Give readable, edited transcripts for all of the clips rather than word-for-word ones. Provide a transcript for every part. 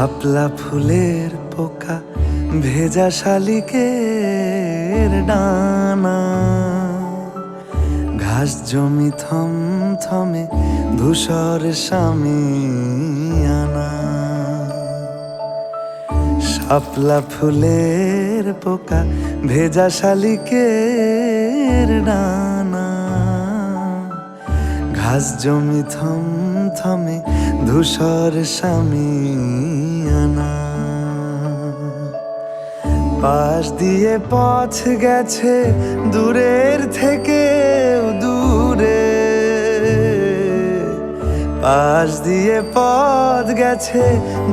শাপলা ফুলের পোকা ভেজা শালিকের ডানা, ঘাস জমি থমথমে ধূসর শামিয়ানা। শাপলা ফুলের পোকা ভেজা শালিকের ডানা, ঘাস জমি থমথমে ধূসর শামিয়ানা। পাশ দিয়ে পথ গেছে দূরের থেকে দূরে, পাশ দিয়ে পথ গেছে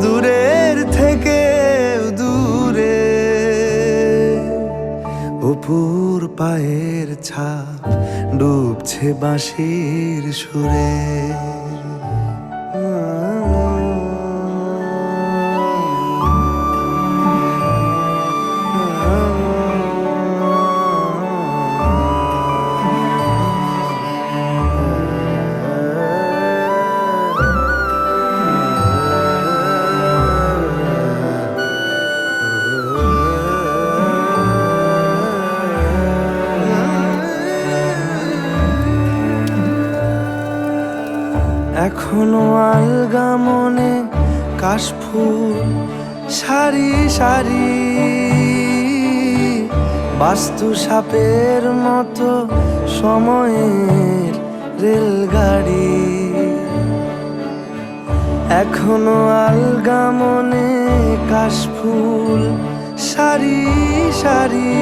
দূরের থেকে দূরে। অপুর পায়ের ছাপ ডুবছে বাঁশির সুরে। এখনো আলগা মনে কাশফুল সারি সারি, বাস্তু সাপের মতো সময়ের রেলগাড়ি। এখনো আলগা মনে কাশফুল সারি সারি,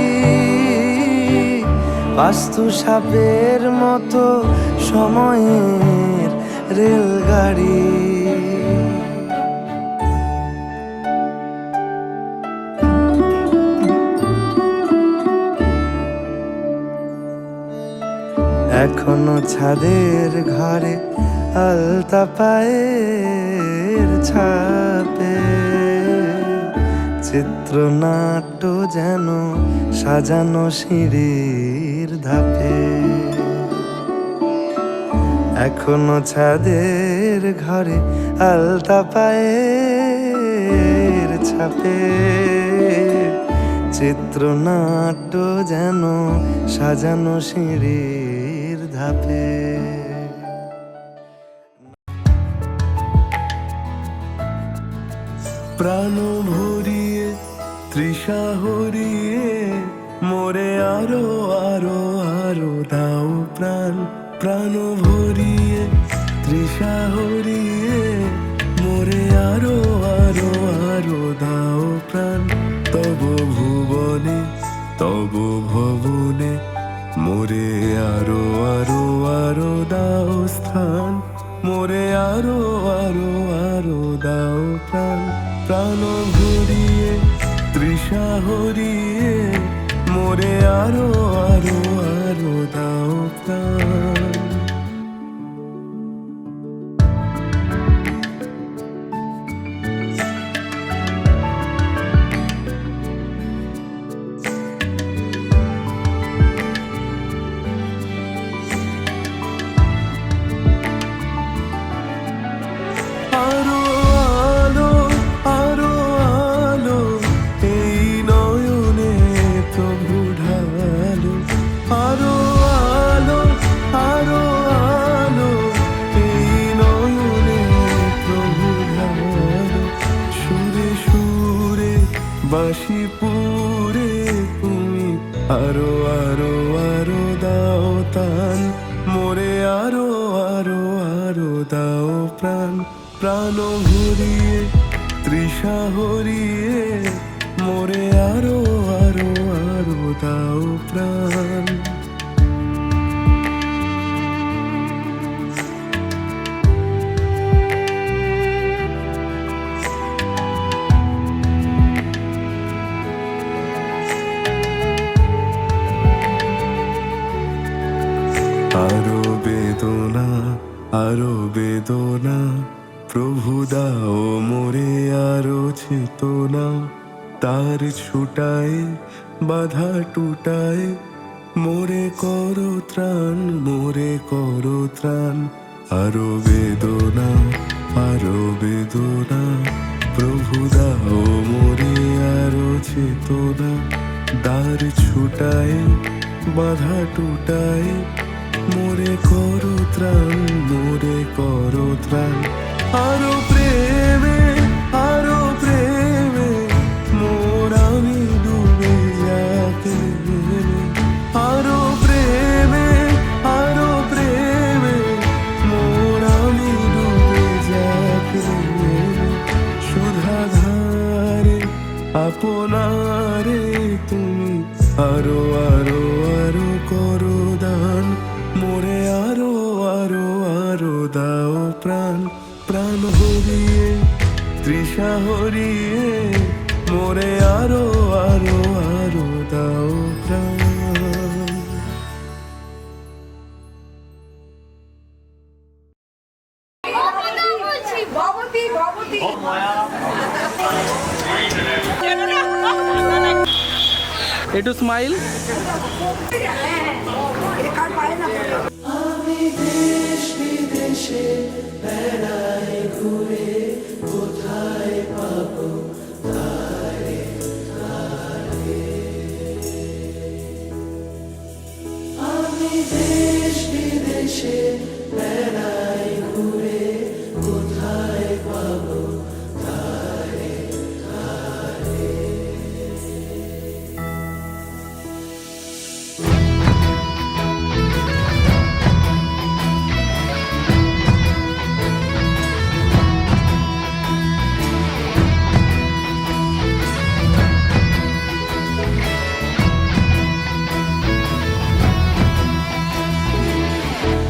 বাস্তু সাপের মতো সময়ের রেলগাড়ি। এখনো ছাদের ঘরে আলতা পায়ের ছাপে, চিত্রনাট্য যেন সাজানো সিঁড়ির ধাপে। এখনো ছাদের ঘরে আলতা পায়ের ছাপে, চিত্রনাট্য যেন সাজানো সিঁড়ির ধাপে। প্রাণ ভরিয়ে তৃষা হরিয়ে মোরে আরো আরো আরো দাও প্রাণ। প্রাণ ভরিয়ে তৃষা হরিয়ে মোরে আরো আরো আরো দাও প্রাণ। তব ভুবনে তব ভবনে মোরে আরো আরো আরো দাও স্থান। মোরে আরো আরো আরো দাও প্রাণ। প্রাণ ভরিয়ে তৃষা হরিয়ে মোরে আরো আরো আরো দাও প্রাণ। আরো আলো আরো আলো এই নয়নে প্রভু ঢালো। আরো আলো আরো আলো এই নয়নে প্রভু ঢালো। সুরে সুরে বাঁশি পুরে তুমি আরো আরো আরো দাও তান। মোরে আরো আরো আরো দাও প্রাণ। প্রাণ ভরিয়ে তৃষা হরিয়ে মোরে আরো আরো আরো দাও প্রাণ। আরো বেদনা আরো বেদনা প্রভু দাও মোরে আরো চেতনা। তার ছুটায় বাধা টুটায় মোরে করো ত্রাণ। মোরে করো ত্রাণ। আরো বেদনা প্রভু দাও মোরে আরো চেতনা, দ্বার ছুটায় বাধা টুটায়, মোরে করো ত্রাণ, মোরে করো ত্রাণ। আরো প্রেমে মোর আমি ডুবে যাকে, আরো প্রেমে মোর আমি ডুবে যাকে, সুধাধারে আপনারে তুমি আরো আরো আরো করো দান, মোরে আরো আরো আরো দাও প্রাণ। প্রাণ হরিয়ে তৃষা হরিয়ে, মোরে আরো আরো আরো দাও প্রাণ। ভবতী ভবতী একটু স্মাইল। কার পায় না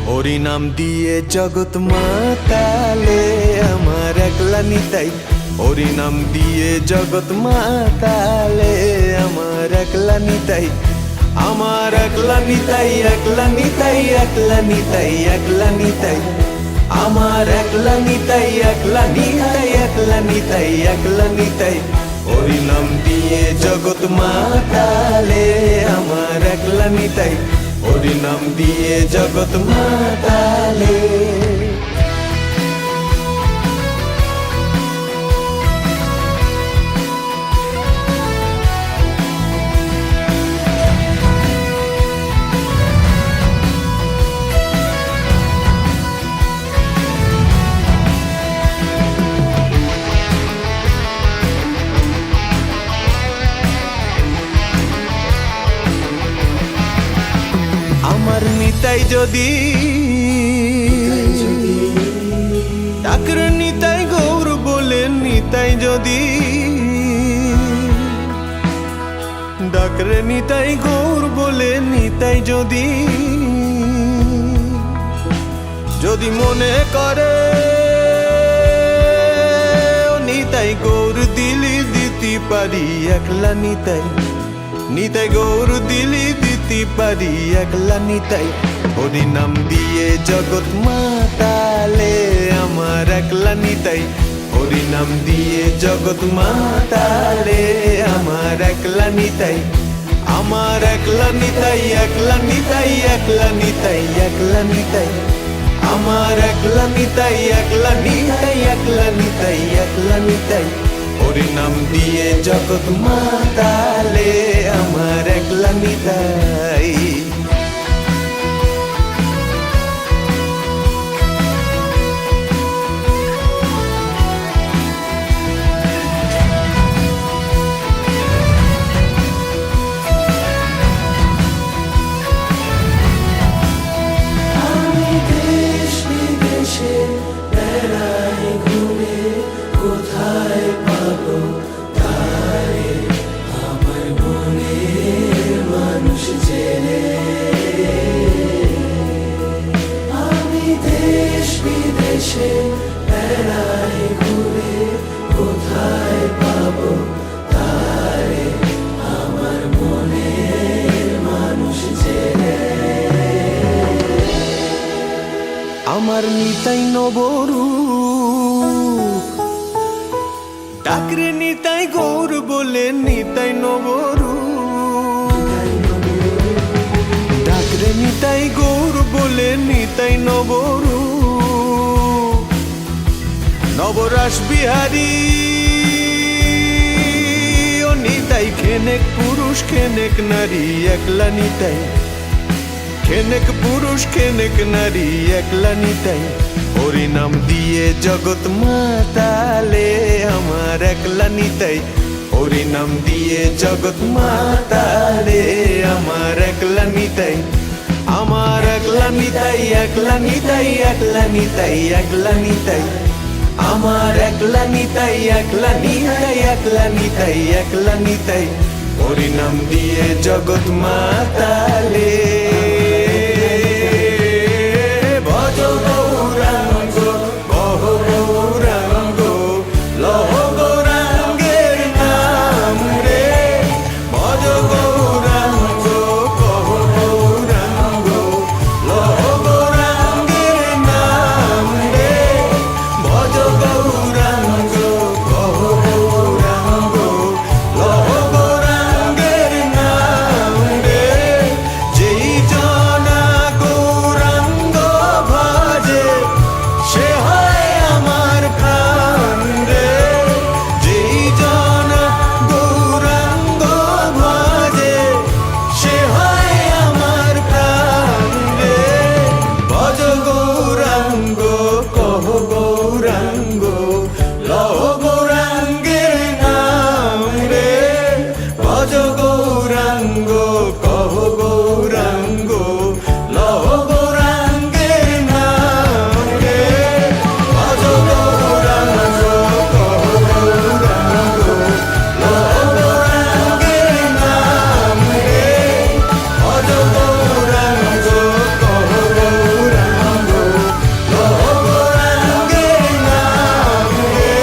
হরি নাম দিয়ে জগৎ মাতালে আমার একলা নিতাই, হরি নাম দিয়ে জগৎ মাতালে আমার একলা নিতাই, আমার একলা নিতাই, একলা নিতাই, একলা নিতাই, একলা নিতাই, আমার একলা নিতাই, একলা নিতাই, একলা নিতাই, একলা নিতাই, হরি নাম দিয়ে জগৎ মাতালে আমার একলা নিতাই, হরি নাম দিয়ে জগৎ মাতালে। আমার নিতাই যদি ডাকর নিতাই গৌর বলে, নিতাই যদি ডাকর নিতাই গৌর বলে, নিতাই যদি যদি মনে করে ও নিতাই গৌর দিলি দিতে পারি, একলা নিতাই, নিতাই গৌর দিলি দিতে পারি, একলা নিতাই, হরি নাম দিয়ে জগৎ মাতালে আমার একলা নিতাই, হরি নাম দিয়ে জগৎ মাতালে আমার একলা নিতাই, আমার একলা নিতাই, একলা নিতাই, একলা নিতাই, একলা নিতাই, আমার একলা নিতাই, একলা নিতাই, একলা নিতাই, একলা নিতাই, হরি নাম দিয়ে জগৎ মাতালে আমার একলা নিতাই। আমার নিতাই নবরু ডাকরে নিতাই গৌর বলে, নিতাই নবরু ডাকরে নিতাই গৌর বলে, নিতাই নবরু নবরাস বিহারী নিতাই খেনেক পুরুষ খেনেক নারী একলা নিতাই খেনেক পুরুষ খেনেক নারী একলা নিতাই হরি নাম দিয়ে জগৎ মাতালে আমার একলা নিতাই হরি নাম দিয়ে জগৎ মাতালে আমার একলা নিতাই আমার একলা নিতাই একলা নিতাই একলা নিতাই একলা নিতাই আমার একলা নিতাই একলা নিতাই একলা নিতাই একলা নিতাই হরি নাম দিয়ে জগৎ মাতালে ভজ গৌরাঙ্গ কহ গৌরাঙ্গ লহ গৌরাঙ্গের নাম রে ভজ গৌরাঙ্গ কহ গৌরাঙ্গ লহ গৌরাঙ্গের নাম রে ভজ গৌরাঙ্গ কহ গৌরাঙ্গ লহ গৌরাঙ্গের নাম রে যেই জনা গৌরাঙ্গ ভজে সে হয় আমার প্রাণ রে যেই জনা গৌরাঙ্গ ভজে সে হয় আমার প্রাণ রে ভজ গৌরাঙ্গ কহ গৌরাঙ্গ লহ গৌরাঙ্গের নাম রে ভজ গৌরাঙ্গ কহ গৌরাঙ্গ লহ গৌরাঙ্গের নাম রে ভজ গৌরাঙ্গ কহ গৌরাঙ্গ লহ গৌরাঙ্গের নাম রে ভজ গৌরাঙ্গ কহ গৌরাঙ্গ লহ গৌরাঙ্গের নাম রে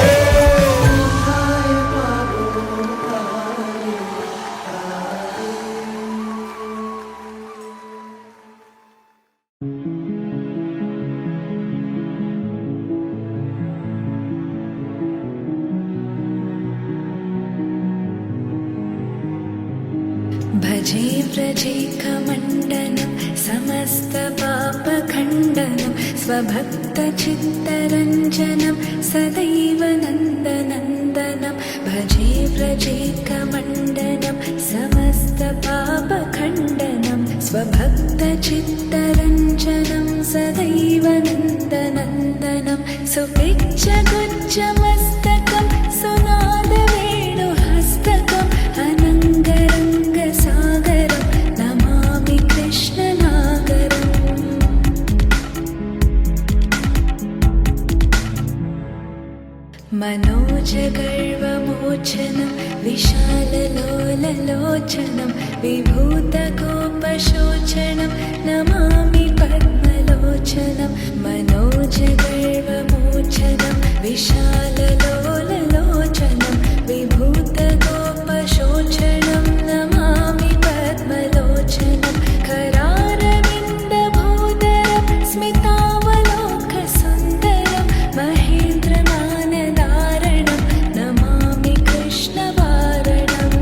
भजे व्रजे कमण्डनं समस्तपापखण्डनं स्वभक्तचित्तरञ्जनं सदैव नन्दनन्दनं भजे व्रजे कमण्डनं समस्तपापखण्डनं स्वभक्तचित्तरञ्जनं सदैव नन्दनन्दनं सुपिच्चगुच्चमस्तकं सुनादवेणुहस्तकम् अनङ्गरङ्गसागरं नमामि कृष्णनागरम् मनोजगर्वमोचनं विशाललोललोचनं विभूतगोपशोचनं नमामि पद्मलोचनं मनोजगर्वमोचनं विशाललोललोचनं विभूतगोपशोचनं नमामि पद्मलोचनं करारविन्दभूधरं स्मितावलोकसुन्दरं महेन्द्रमानदारणं नमामि कृष्णवारणम्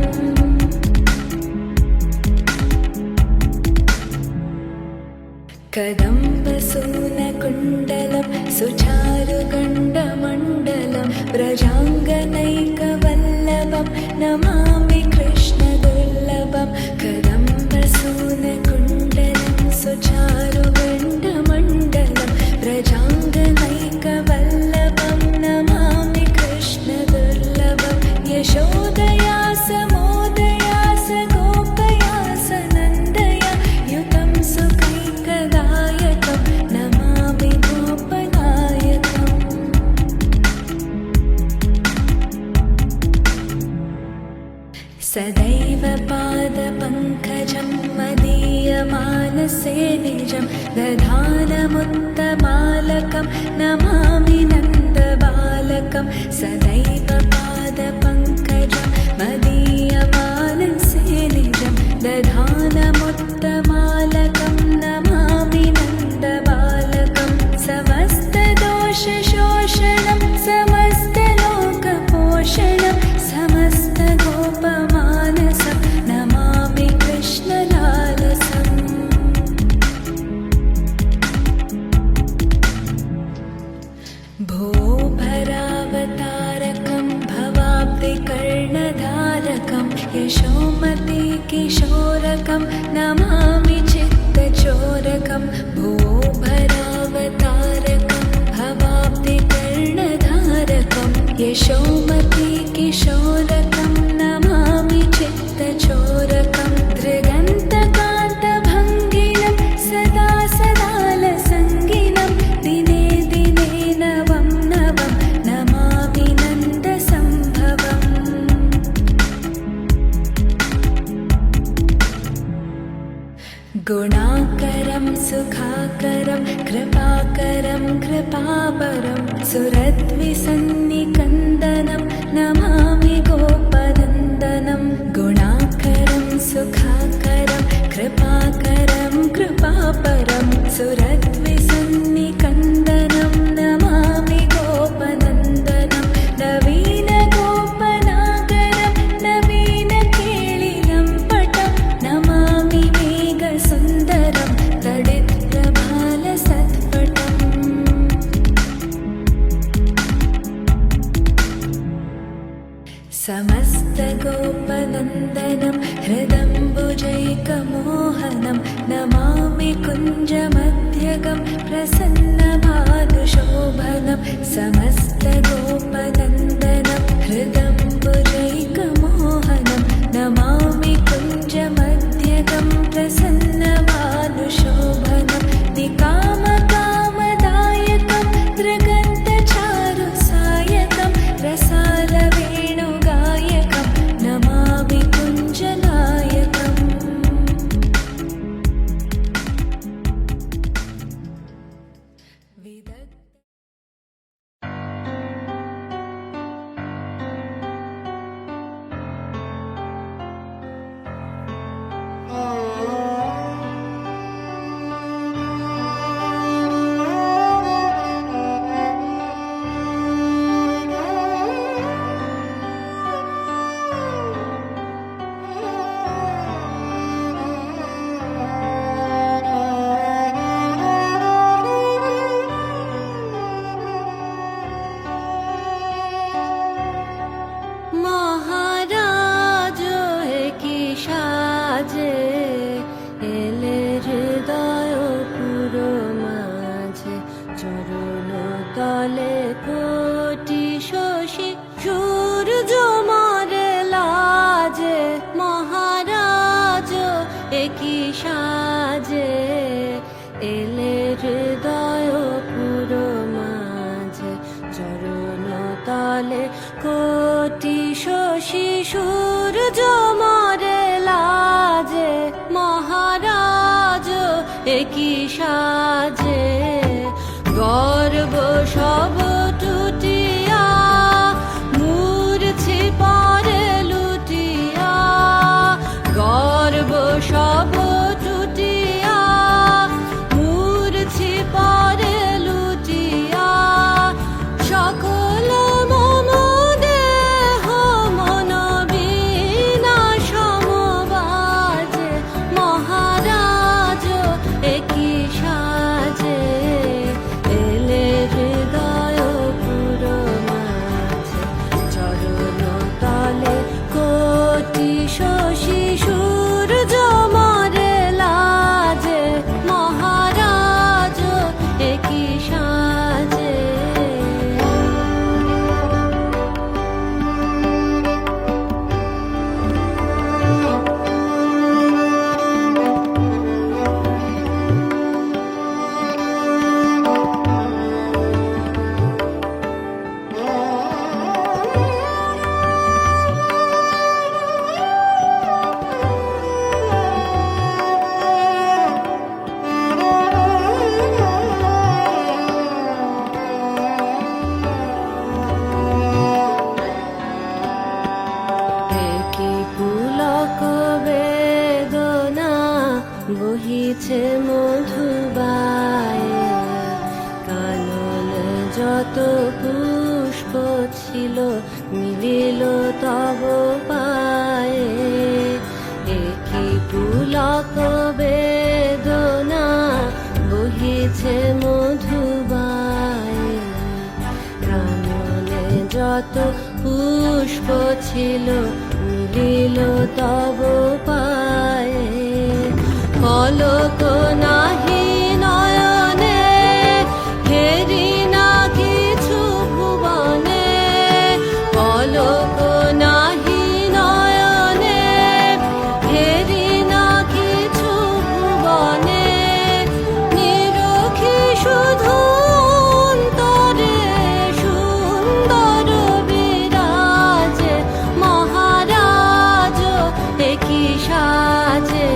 कदम्बसूनकुण्डलं सुचारुगण्डमण्डलं व्रजाङ्गनैकवल्लभं नमामि कृष्णदुर्लभं कदम्बसूनकुण्डलं सुचारुगण्डमण्डलं व्रजाङ्गनैकवल्लभं नमामि कृष्णदुर्लभं यशोदया समोदया गोपया सनन्दया युतं सुखैकदायकं नमामि गोपनायकम् सदैव पादपङ्कजं मदीयमानसे निजं दधानमुत्तमालकं नमामि नन्दबालकं सदैव पादपङ्कजं मदीयमानसे निजं दधानमुत्तमालकं नमामि नन्दबालकं समस्तदोषशोषणं समस्तलोकपोषणं समस्तगोपमानसं नमामि कृष्णलालसम् भोभरावतारकं भवाब्धिकर्णधारकं यशोमति किशोरकं नमामि चित्तचोरकं भूभरावतारकं भवाब्धिकर्णधारकं यशोमति किशोरकं नमामि चित्तचोरकं दृगन्तकान्तभङ्गिनं सदा सदालसङ्गिनं दिने दिने नवं नवं नमामि नन्दसम्भवम् गुणाकरं सुखाकरं कृपाकरं कृपापरं सुरद्विसन्निकन्दनं नमामि गोपनन्दनं गुणाकरं सुखाकरं कृपाकरं कृपापरं सुरद्विसन्निकन्दनं नमामि गोपनन्दनं नवीनगोपनागरं नवीनकेलिनं पटं नमामि मेघसुन्दरं तडित्रभालसत्पटम् समस्तगोपनन्दनं हृदम्बुजैकमोहनं नमामि कुञ्जमध्यगं प्रसन्नभानुशोभनं समस्तगोपनन्दनं हृदम्बुजैकमोहनं नमामि कुञ्जमध्यगं प्रसन्नभानुशोभनं निकामकामदायकं दृगन्तचारुसायकं रसालवेणुगायकं नमामि कुञ्जनायकम् विदग्ध মহারাজ কি সাজে এলে হৃদয় পুরো মাঝে চরণ তলে কোটি শশী সূর্য মারে লাজে মহারাজ কি সাজে এলে হৃদয় পুরো মাঝে চরণ তলে কোটি শশী সূর্য মারে লাজে মহারাজ একই সাজে গর্ব সব টুটিয়া মূর্ছি পরে লুটিয়া গর্ব সব টুটিয়া মূর্ছি পরে লুটিয়া সকল মম দেহ মন বিনা সমবাজে মহারাজ একই সাজে এলে হৃদয় পুরো মাঝে চরণ তলে কোটি শশী সূর্য মারে লাজে মহারাজ একই সাজে একই পুলক বেদনা বহিছে মধুবায়ে কাননে যত পুষ্প ছিল মিলিল তব পায়ে একই পুলক বেদনা বহিছে মধুবায়ে কাননে যত পুষ্প ছিল মিলিল তব পায়ে পলক নাহি নয়নে হেরি না কিছু ভুবনে পলক নাহি নয়নে হেরি না কিছু ভুবনে নিরখি শুধু অন্তরে সুন্দর বিরাজে মহারাজ একই সাজে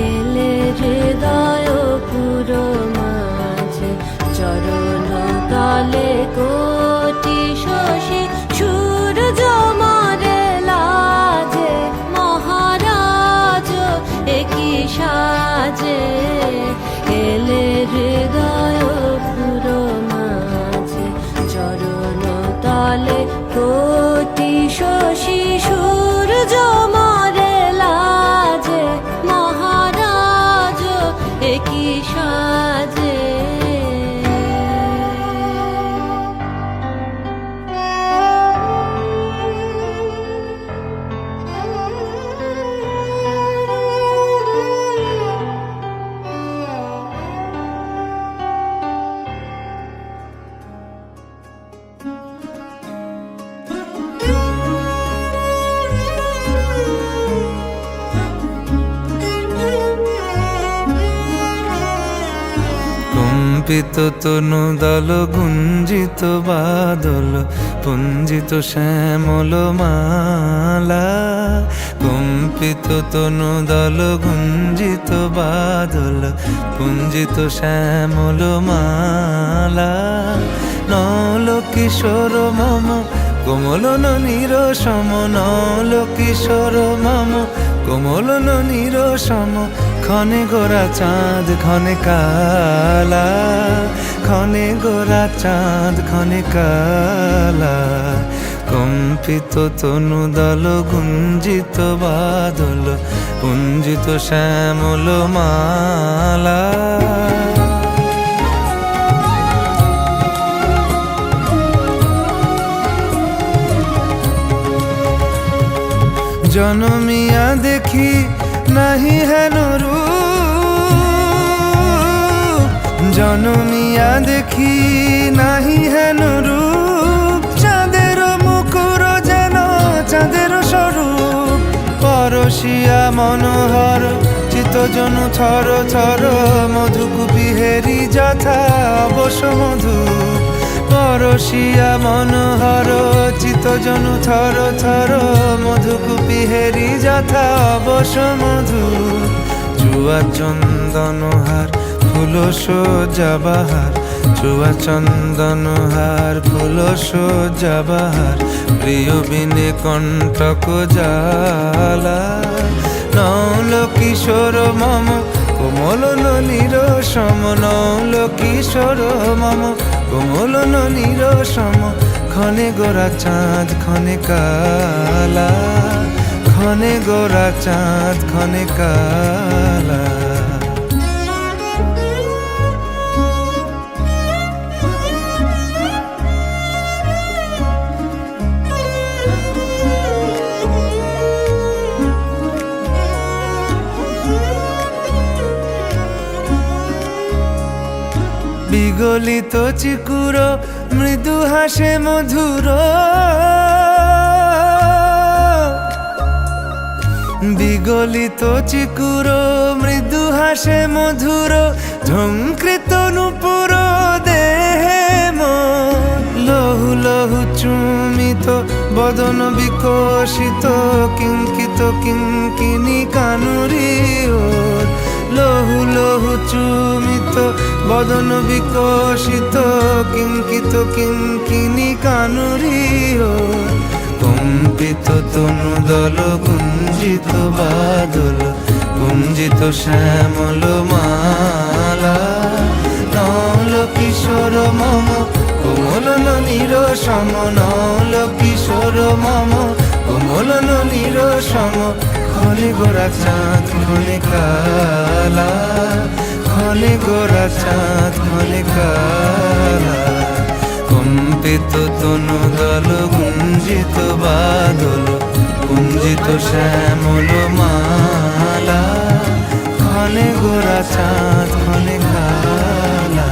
এলে হৃদয় পুরো মাঝে চরণ তলে কোটি শশী সূর্য মারে লাজে মহারাজ একই সাজে এলে হৃদয় পুরো মাঝে চরণ তলে কোটি শশী সূর্য মারে লাজে মহারাজ একই সাজে কম্পিত তনু দল গুঞ্জিত বাদল পুঞ্জিত শ্যামল মালা কম্পিত তনু দল গুঞ্জিত বাদল পুঞ্জিত শ্যামল মালা নল কিশোর মম কোমল নীর সম নল কিশোর মম কোমল নীর সম ক্ষণে গোরা চাঁদ ক্ষণে কালা ক্ষণে গোরা চাঁদ ক্ষণে কালা কম্পিত তনু দল গুঞ্জিত বাদল পুঞ্জিত শ্যামল মালা জনমিয়া দেখি নাহি হেন রূপ জনমিয়া দেখি নাহি হেন রূপ চাঁদের মুকুর যেন চাঁদের স্বরূপ পরশিয়া মনোহর চিত্তজনু থর থর মধুকুপি হেরি যথা অবশ্য মধু পরশিয়া মনোহর চিত্তজনু থর থর মধুকুপি হেরি যথা অবশ্য মধু চুয়া চন্দনহার ফুল সজ্জাবাহার চুয়া চন্দনহার ফুল সজ্জাবাহার প্রিয় বিনে কণ্টক জালা নল কিশোর মম কোমল নীর সম নল কিশোর মম কোমল নীর সম ক্ষণে গোরা চাঁদ ক্ষণে কালা ক্ষণে গোরা চাঁদ ক্ষণে কালা বিগলিত চিকুর মৃদু হাসে মধুর বিগলিত চিকুর মৃদু হাসে মধুর ঝঙ্কৃত নূপুর দেহে লহু লহু চুমিত বদন বিকশিত কিঙ্কিত কিঙ্কিনি কানুরি ওর লহু লহু চুমিত বদন বিকশিত কিঙ্কিত কিঙ্কিনি কানুরি ওর কম্পিত তনু দল গুঞ্জিত বাদল গুঞ্জিত শ্যামল মালা নল কিশোর মম কোমল নীর সম নল কিশোর মম কোমল নীর সম ক্ষণে গোরা চাঁদ ক্ষণে কালা ক্ষণে গোরা চাঁদ ক্ষণে কালা কম্পিত তনু দল গুঞ্জিত বাদল কুঞ্জিত শ্যামল মালা, ক্ষণে গোরা চাঁদ ক্ষণে কালা,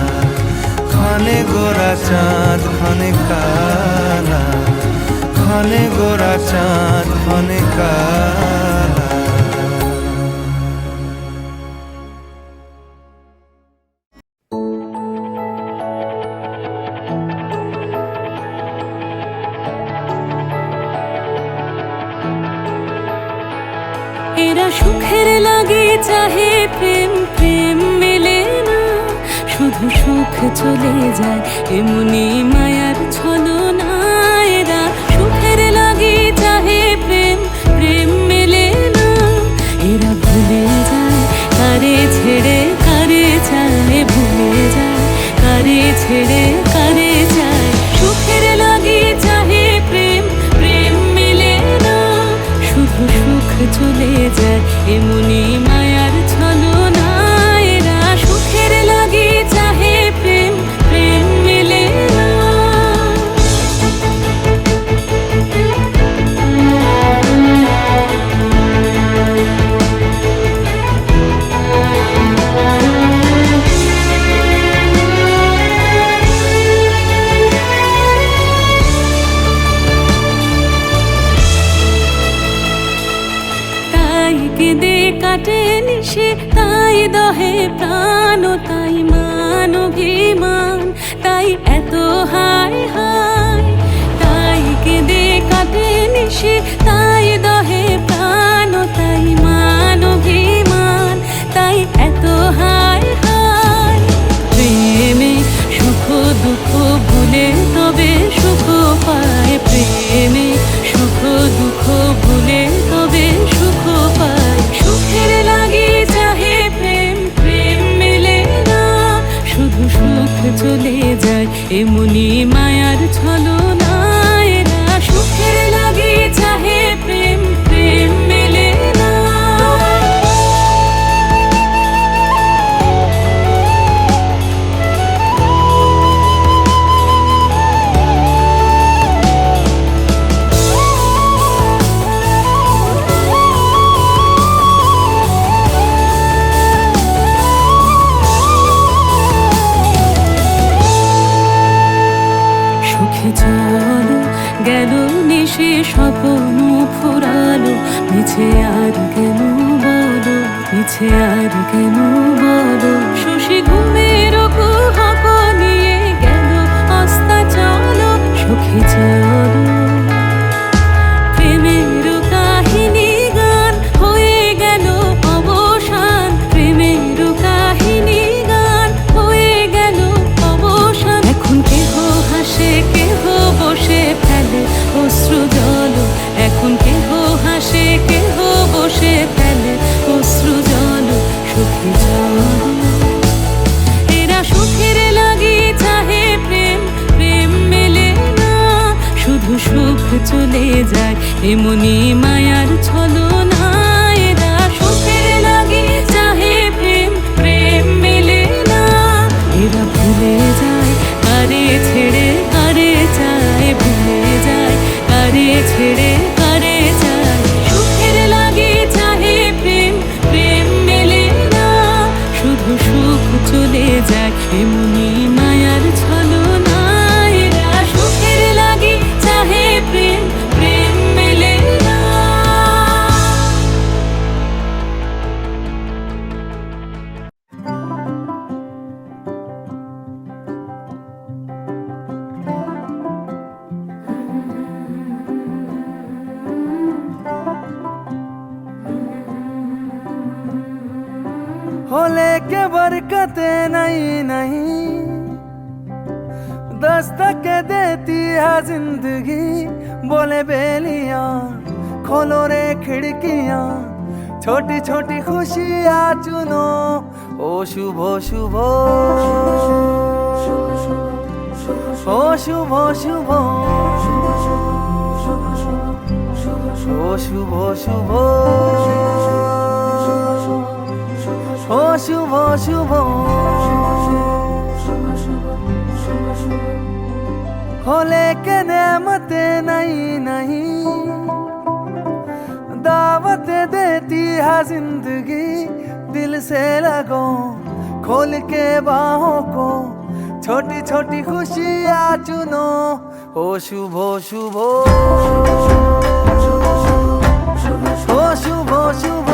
ক্ষণে গোরা চাঁদ ক্ষণে কালা, ক্ষণে গোরা চাঁদ ক্ষণে কালা। এরা সুখের লাগে চাহে প্রেম, প্রেম মেলে না, শুধু সুখ চলে যায় এমনি মায়ার ছলনা। এরা সুখের লাগে চাহে প্রেম, প্রেম মেলে না, এরা ভুলে যায় কারে ছেড়ে কারে চায়, ভুলে যায় কারে ছেড়ে কারে চায়। সুখের লাগে চাহে প্রেম, প্রেম মেলে না, শুধু সুখ চলে যায় এমনি মায়ার ছলনা। এরা সুখের লাগে চাহে প্রেম, প্রেম মেলে না। তাই কেঁদে কাটে নিশে, তাই দহে প্রাণ, তাই মান অভিমান, তাই এত হায় হায়। তাই কেঁদে কাটে নিশে, তাই দহে প্রাণ, তাই মান অভিমান, তাই এত হায় হায়। প্রেমে সুখ দুঃখ ভুলে তবে সুখ পায়, প্রেমে সুখ দুঃখ ভুলে তবে সুখ পায়। সুখের লাগে চাহে প্রেম, প্রেম মেলে না, শুধু সুখ চলে যায় এমনি মায়ার ছলনা। এরা সুখের লাগে চাহে প্রেম, প্রেম মেলে না। সুখে চলো গেল নিশে স্বপ্ন ফুরালো, মিছে আর কেন বলো, মিছে আর কেন বলো। শশী ঘুমের কুহক নিয়ে গেল অস্তা চলো, সুখে চলো। প্রেমের কাহিনী গান হয়ে গেল অবসান, প্রেমের কাহিনী গান হয়ে গেল অবসান। এখন কেহ হাসে কেহ বসে ফেলে অশ্রু জল, এখন কেহ হাসে কেহ বসে ফেলে অশ্রু জল। সুখে চলো। এরা সুখের লাগে চাহে প্রেম, প্রেম মেলে না, শুধু সুখ চলে যায় এমনি মায়ার ছলনা। এরা সুখের লাগে চাহে প্রেম, প্রেম মেলে না, এরা ভুলে যায় কারে ছেড়ে কারে চায়, ভুলে যায় কারে ছেড়ে কারে চায়। সুখের লাগে চাহে প্রেম, প্রেম মেলে না, শুধু সুখ চলে যায় এমনি মায়ার ছলনা। এরা সুখের লাগে চাহে প্রেম, প্রেম মেলে না। हो लेके बरकते नहीं नहीं, दस्तक देती है जिंदगी। बोले बेलियां खोलो रे खिड़कियां, छोटी छोटी खुशियां चुनो। ओ शुभ शुभ, ओ शुभ शुभ, ओ शुभ शुभ, ओ शुभ शुभ। हो लेके नेमते नहीं नहीं, देती है जिंदगी दिल से लगो खोल के बाहों को छोटी छोटी खुशियाँ चुनो हो शुभ शुभ हो शुभ शुभ हो शुभ शुभ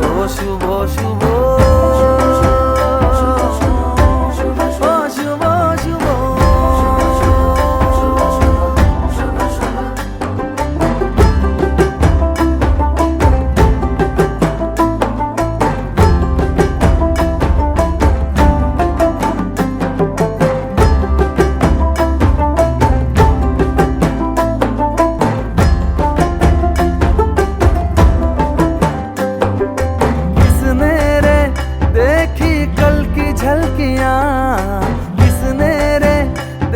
हो शुभ शुभ किसने रे देखी कल की झलकियां किसने रे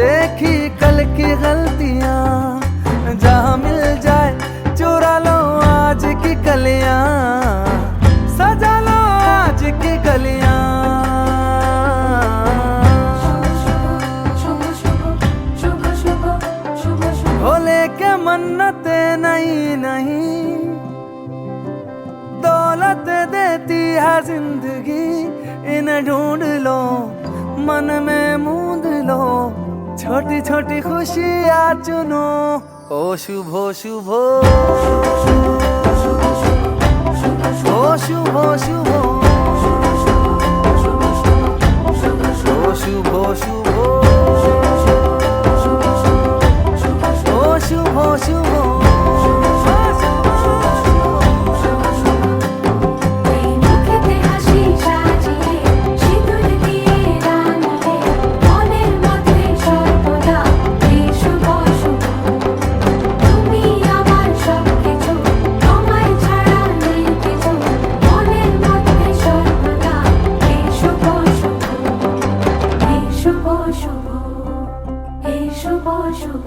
देखी कल की गलतियां जहां मिल जाए चुरा लो आज की कलियां सजा लो आज की गलियां भोले के मन्नते नहीं नहीं दौलत देती है जिंदगी इन्हें ढूंढ लो मन में मूंद लो छोटी छोटी खुशियाँ चुनो ओ शुभ शुभ ओ शुभ शुभ ओ शुभ शुभ ओ शुभ शुभ মুখেতে হাসি সাজিয়ে সিঁদুর দিয়ে রাঙিয়ে মনের মধ্যে সর্বদা এই শুভ শুভ তুমি আমার সব কিছু তোমায় ছাড়া নেই কিছু মনের মধ্যে সর্বদা এই শুভ শুভ এই শুভ শুভ এই শুভ শুভ